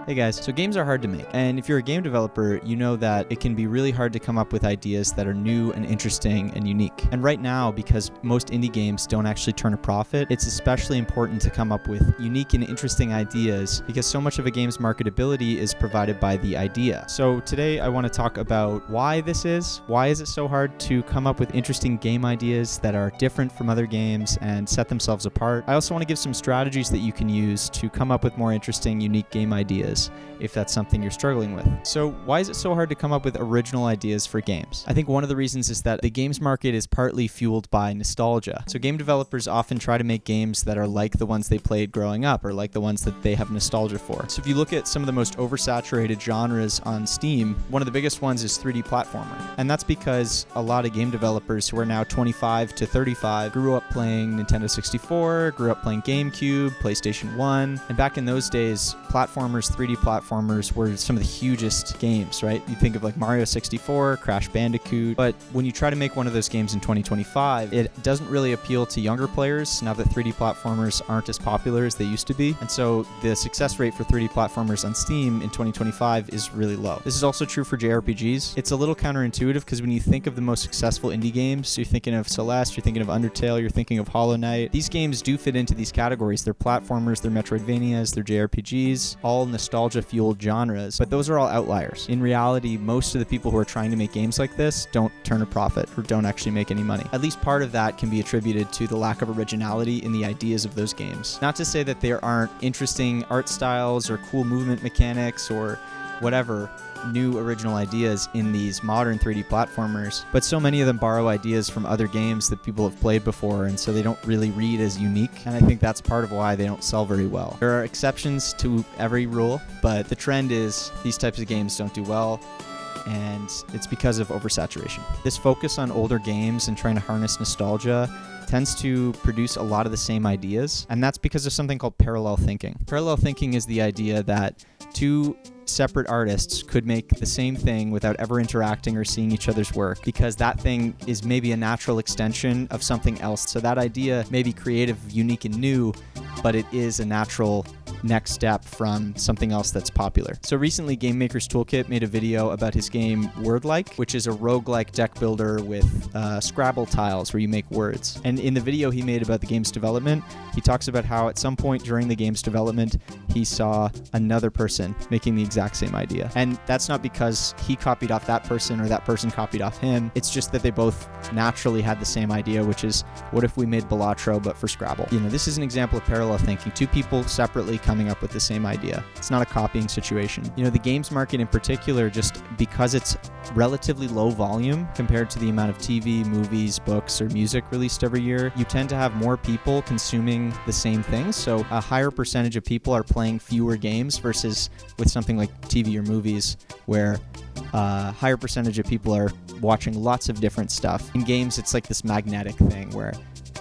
Hey guys, so games are hard to make, and if you're a game developer, you know that it can be really hard to come up with ideas that are new and interesting and unique. And right now, because most indie games don't actually turn a profit, it's especially important to come up with unique and interesting ideas because so much of a game's marketability is provided by the idea. So today I want to talk about why this is. Why is it so hard to come up with interesting game ideas that are different from other games and set themselves apart? I also want to give some strategies that you can use to come up with more interesting, unique game ideas if that's something you're struggling with. So why is it so hard to come up with original ideas for games? I think one of the reasons is that the games market is partly fueled by nostalgia. So game developers often try to make games that are like the ones they played growing up or like the ones that they have nostalgia for. So if you look at some of the most oversaturated genres on Steam, one of the biggest ones is 3D platformer. And that's because a lot of game developers who are now 25 to 35 grew up playing Nintendo 64, grew up playing GameCube, PlayStation 1, and back in those days, platformers, 3D platformers were some of the hugest games, right? You think of like Mario 64, Crash Bandicoot, but when you try to make one of those games in 2025, it doesn't really appeal to younger players now that 3D platformers aren't as popular as they used to be. And so the success rate for 3D platformers on Steam in 2025 is really low. This is also true for JRPGs. It's a little counterintuitive because when you think of the most successful indie games, you're thinking of Celeste, you're thinking of Undertale, you're thinking of Hollow Knight. These games do fit into these categories. They're platformers, they're Metroidvanias, they're JRPGs, all nostalgia-fueled genres, but those are all outliers. In reality, most of the people who are trying to make games like this don't turn a profit or don't actually make any money. At least part of that can be attributed to the lack of originality in the ideas of those games. Not to say that there aren't interesting art styles or cool movement mechanics or whatever new original ideas in these modern 3D platformers, but so many of them borrow ideas from other games that people have played before, and so they don't really read as unique, and I think that's part of why they don't sell very well. There are exceptions to every rule, but the trend is these types of games don't do well, and it's because of oversaturation. This focus on older games and trying to harness nostalgia tends to produce a lot of the same ideas, and that's because of something called parallel thinking. Parallel thinking is the idea that two separate artists could make the same thing without ever interacting or seeing each other's work because that thing is maybe a natural extension of something else. So that idea may be creative, unique, and new, but it is a natural next step from something else that's popular. So recently, Game Maker's Toolkit made a video about his game Word-like, which is a roguelike deck builder with Scrabble tiles where you make words. And in the video he made about the game's development, he talks about how at some point during the game's development, he saw another person making the exact same idea. And that's not because he copied off that person or that person copied off him. It's just that they both naturally had the same idea, which is, what if we made Balatro but for Scrabble? You know, this is an example of parallel thinking. Two people separately coming up with the same idea. It's not a copying situation. You know, the games market in particular, just because it's relatively low volume compared to the amount of TV, movies, books, or music released every year, you tend to have more people consuming the same things. So a higher percentage of people are playing fewer games versus with something like TV or movies where a higher percentage of people are watching lots of different stuff. In games, it's like this magnetic thing where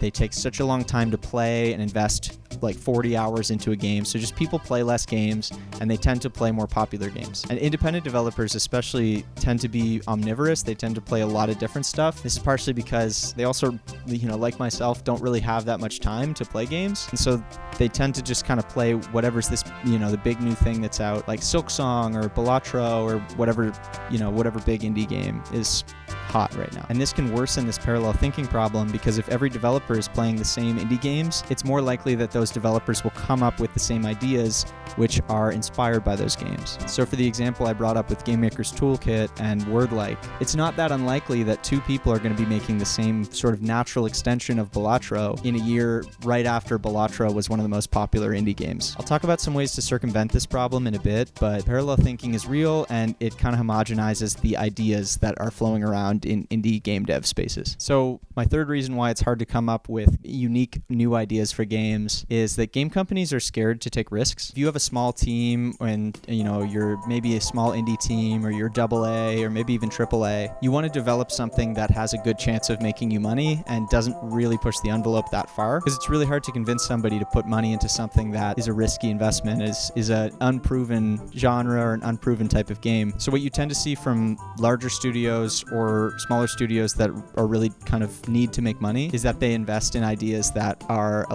they take such a long time to play and invest like 40 hours into a game. So just people play less games and they tend to play more popular games. And independent developers especially tend to be omnivorous. They tend to play a lot of different stuff. This is partially because they also, you know, like myself, don't really have that much time to play games. And so they tend to just kind of play whatever's this, you know, the big new thing that's out, like Silksong or Balatro or whatever, you know, whatever big indie game is hot right now. And this can worsen this parallel thinking problem because if every developer is playing the same indie games, it's more likely that those developers will come up with the same ideas which are inspired by those games. So for the example I brought up with Game Maker's Toolkit and Word-like, it's not that unlikely that two people are going to be making the same sort of natural extension of Balatro in a year right after Balatro was one of the most popular indie games. I'll talk about some ways to circumvent this problem in a bit, but parallel thinking is real and it kind of homogenizes the ideas that are flowing around in indie game dev spaces. So my third reason why it's hard to come up with unique new ideas for games is that game companies are scared to take risks. If you have a small team and you're maybe a small indie team or you're AA or maybe even AAA, you want to develop something that has a good chance of making you money and doesn't really push the envelope that far, because it's really hard to convince somebody to put money into something that is a risky investment, is an unproven genre or an unproven type of game. So what you tend to see from larger studios or smaller studios that are really kind of need to make money is that they invest in ideas that are,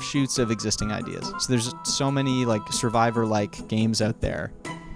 offshoots of existing ideas. So there's so many like Survivor-like games out there.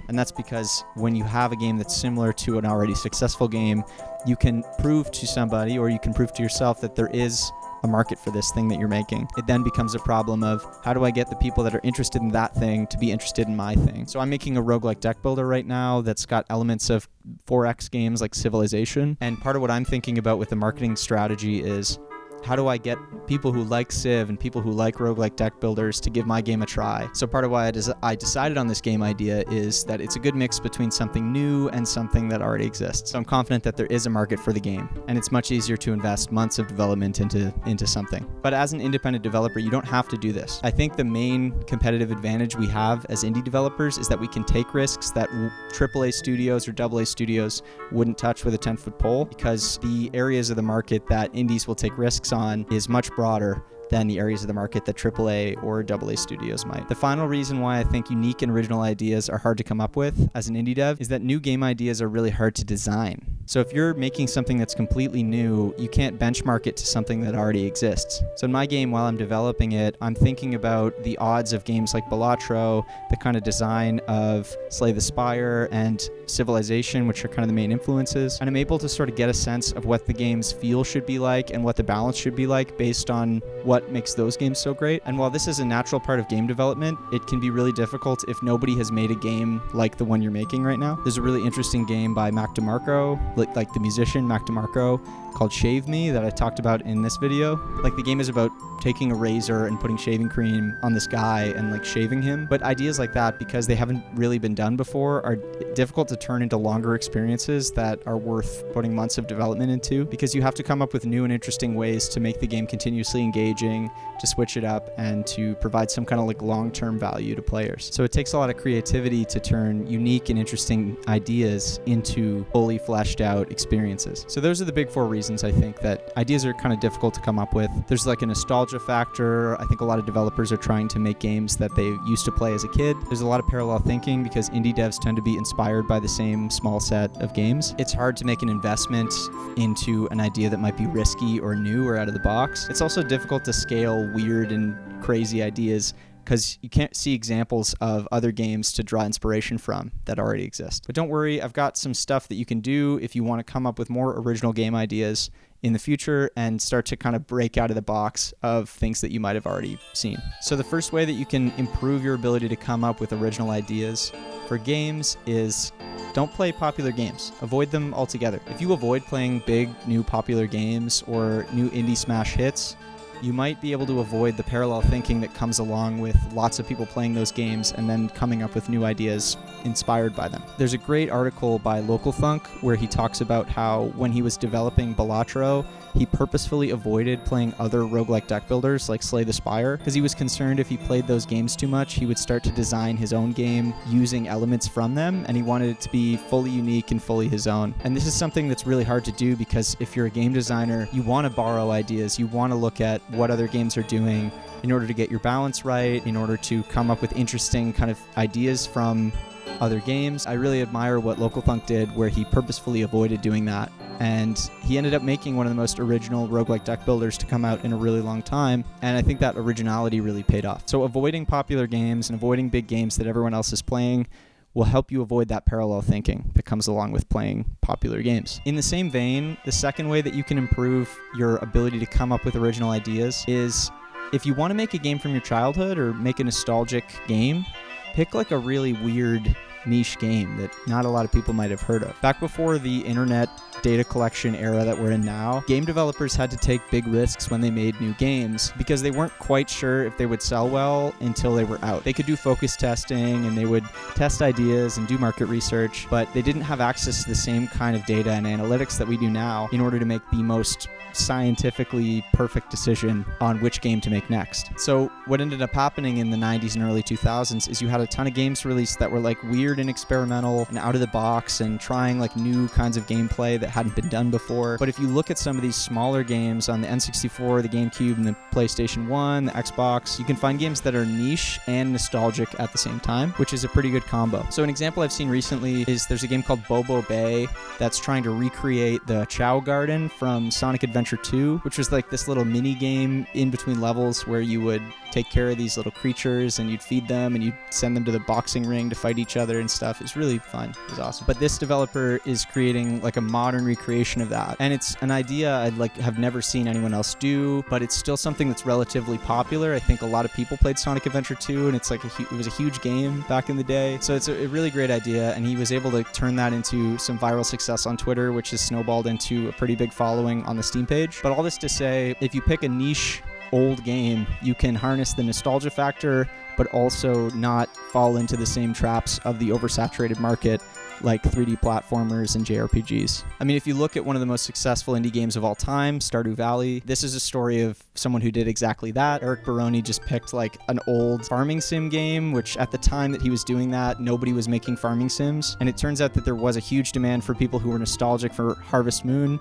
And that's because when you have a game that's similar to an already successful game, you can prove to somebody, or you can prove to yourself, that there is a market for this thing that you're making. It then becomes a problem of, how do I get the people that are interested in that thing to be interested in my thing? So I'm making a roguelike deck builder right now that's got elements of 4X games like Civilization. And part of what I'm thinking about with the marketing strategy is, how do I get people who like Civ and people who like roguelike deck builders to give my game a try? So part of why I decided on this game idea is that it's a good mix between something new and something that already exists. So I'm confident that there is a market for the game, and it's much easier to invest months of development into something. But as an independent developer, you don't have to do this. I think the main competitive advantage we have as indie developers is that we can take risks that AAA studios or AA studios wouldn't touch with a 10-foot pole, because the areas of the market that indies will take risks on is much broader than the areas of the market that AAA or AA studios might. The final reason why I think unique and original ideas are hard to come up with as an indie dev is that new game ideas are really hard to design. So if you're making something that's completely new, you can't benchmark it to something that already exists. So in my game, while I'm developing it, I'm thinking about the odds of games like Balatro, the kind of design of Slay the Spire and Civilization, which are kind of the main influences. And I'm able to sort of get a sense of what the game's feel should be like and what the balance should be like based on what makes those games so great. And while this is a natural part of game development, it can be really difficult if nobody has made a game like the one you're making right now. There's a really interesting game by Mac DeMarco, like the musician Mac DeMarco, called Shave Me, that I talked about in this video. Like, the game is about taking a razor and putting shaving cream on this guy and like shaving him. But ideas like that, because they haven't really been done before, are difficult to turn into longer experiences that are worth putting months of development into, because you have to come up with new and interesting ways to make the game continuously engaging, to switch it up, and to provide some kind of like long-term value to players. So it takes a lot of creativity to turn unique and interesting ideas into fully fleshed out experiences. So those are the big four reasons I think that ideas are kind of difficult to come up with. There's like a nostalgia factor. I think a lot of developers are trying to make games that they used to play as a kid. There's a lot of parallel thinking because indie devs tend to be inspired by the same small set of games. It's hard to make an investment into an idea that might be risky or new or out of the box. It's also difficult to scale weird and crazy ideas because you can't see examples of other games to draw inspiration from that already exist. But don't worry, I've got some stuff that you can do if you want to come up with more original game ideas in the future and start to kind of break out of the box of things that you might have already seen. So the first way that you can improve your ability to come up with original ideas for games is don't play popular games. Avoid them altogether. If you avoid playing big, new popular games or new indie smash hits, you might be able to avoid the parallel thinking that comes along with lots of people playing those games and then coming up with new ideas inspired by them. There's a great article by Local Thunk where he talks about how when he was developing Balatro, he purposefully avoided playing other roguelike deck builders like Slay the Spire because he was concerned if he played those games too much, he would start to design his own game using elements from them, and he wanted it to be fully unique and fully his own. And this is something that's really hard to do because if you're a game designer, you want to borrow ideas, you want to look at what other games are doing in order to get your balance right, in order to come up with interesting kind of ideas from other games. I really admire what Local Thunk did where he purposefully avoided doing that. And he ended up making one of the most original roguelike deck builders to come out in a really long time. And I think that originality really paid off. So avoiding popular games and avoiding big games that everyone else is playing will help you avoid that parallel thinking that comes along with playing popular games. In the same vein, the second way that you can improve your ability to come up with original ideas is if you want to make a game from your childhood or make a nostalgic game, pick like a really weird niche game that not a lot of people might have heard of. Back before the internet data collection era that we're in now, game developers had to take big risks when they made new games because they weren't quite sure if they would sell well until they were out. They could do focus testing and they would test ideas and do market research, but they didn't have access to the same kind of data and analytics that we do now in order to make the most scientifically perfect decision on which game to make next. So what ended up happening in the 90s and early 2000s is you had a ton of games released that were like weird weird and experimental and out of the box and trying like new kinds of gameplay that hadn't been done before. But if you look at some of these smaller games on the N64, the GameCube, and the PlayStation 1, the Xbox, you can find games that are niche and nostalgic at the same time, which is a pretty good combo. So an example I've seen recently is there's a game called Bobo Bay that's trying to recreate the Chow Garden from Sonic Adventure 2, which was like this little mini game in between levels where you would take care of these little creatures and you'd feed them and you'd send them to the boxing ring to fight each other and stuff. It's really fun. It was awesome. But this developer is creating like a modern recreation of that. And it's an idea I'd like have never seen anyone else do, but it's still something that's relatively popular. I think a lot of people played Sonic Adventure 2 and it's like it was a huge game back in the day. So it's a really great idea, and he was able to turn that into some viral success on Twitter, which has snowballed into a pretty big following on the Steam page. But all this to say, if you pick a niche old game, you can harness the nostalgia factor, but also not fall into the same traps of the oversaturated market like 3D platformers and JRPGs. I mean, if you look at one of the most successful indie games of all time, Stardew Valley, this is a story of someone who did exactly that. Eric Baroni just picked like an old farming sim game, which at the time that he was doing that, nobody was making farming sims. And it turns out that there was a huge demand for people who were nostalgic for Harvest Moon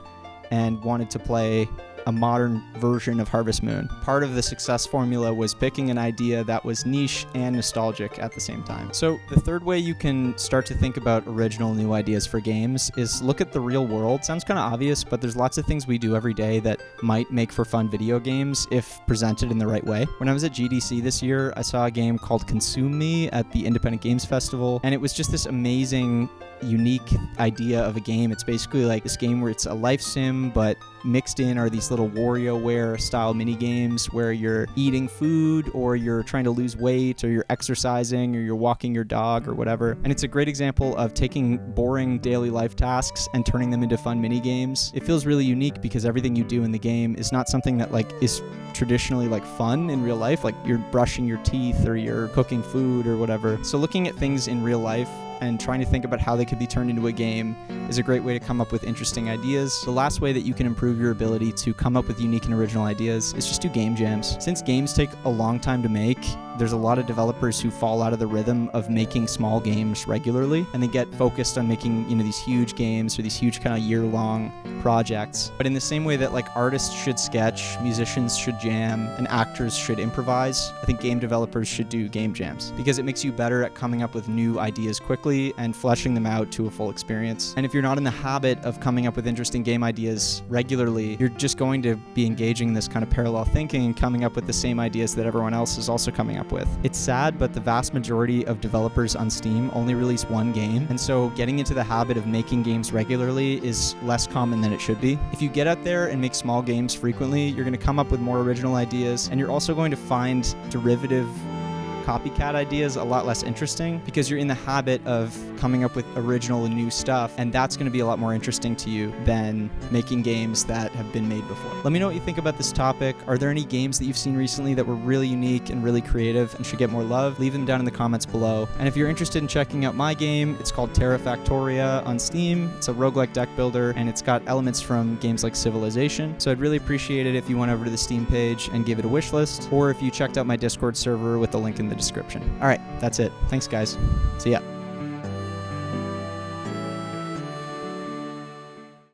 and wanted to play a modern version of Harvest Moon. Part of the success formula was picking an idea that was niche and nostalgic at the same time. So the third way you can start to think about original new ideas for games is look at the real world. Sounds kind of obvious, but there's lots of things we do every day that might make for fun video games if presented in the right way. When I was at GDC this year, I saw a game called Consume Me at the Independent Games Festival, and it was just this amazing, unique idea of a game. It's basically like this game where it's a life sim, but mixed in are these little WarioWare style mini games where you're eating food or you're trying to lose weight or you're exercising or you're walking your dog or whatever. And it's a great example of taking boring daily life tasks and turning them into fun mini games. It feels really unique because everything you do in the game is not something that like is traditionally like fun in real life, like you're brushing your teeth or you're cooking food or whatever. So looking at things in real life and trying to think about how they could be turned into a game is a great way to come up with interesting ideas. The last way that you can improve your ability to come up with unique and original ideas is just do game jams. Since games take a long time to make, there's a lot of developers who fall out of the rhythm of making small games regularly, and they get focused on making, these huge games or these huge kind of year-long projects. But in the same way that like artists should sketch, musicians should jam, and actors should improvise, I think game developers should do game jams because it makes you better at coming up with new ideas quickly and fleshing them out to a full experience. And if you're not in the habit of coming up with interesting game ideas regularly, you're just going to be engaging in this kind of parallel thinking and coming up with the same ideas that everyone else is also coming up with. It's sad, but the vast majority of developers on Steam only release one game, and so getting into the habit of making games regularly is less common than it should be. If you get out there and make small games frequently, you're going to come up with more original ideas, and you're also going to find derivative copycat ideas a lot less interesting because you're in the habit of coming up with original and new stuff, and that's going to be a lot more interesting to you than making games that have been made before. Let me know what you think about this topic. Are there any games that you've seen recently that were really unique and really creative and should get more love? Leave them down in the comments below. And if you're interested in checking out my game, it's called Terra Factoria on Steam. It's a roguelike deck builder, and it's got elements from games like Civilization. So I'd really appreciate it if you went over to the Steam page and gave it a wish list, or if you checked out my Discord server with the link in the description. All right, that's it. Thanks, guys. See ya.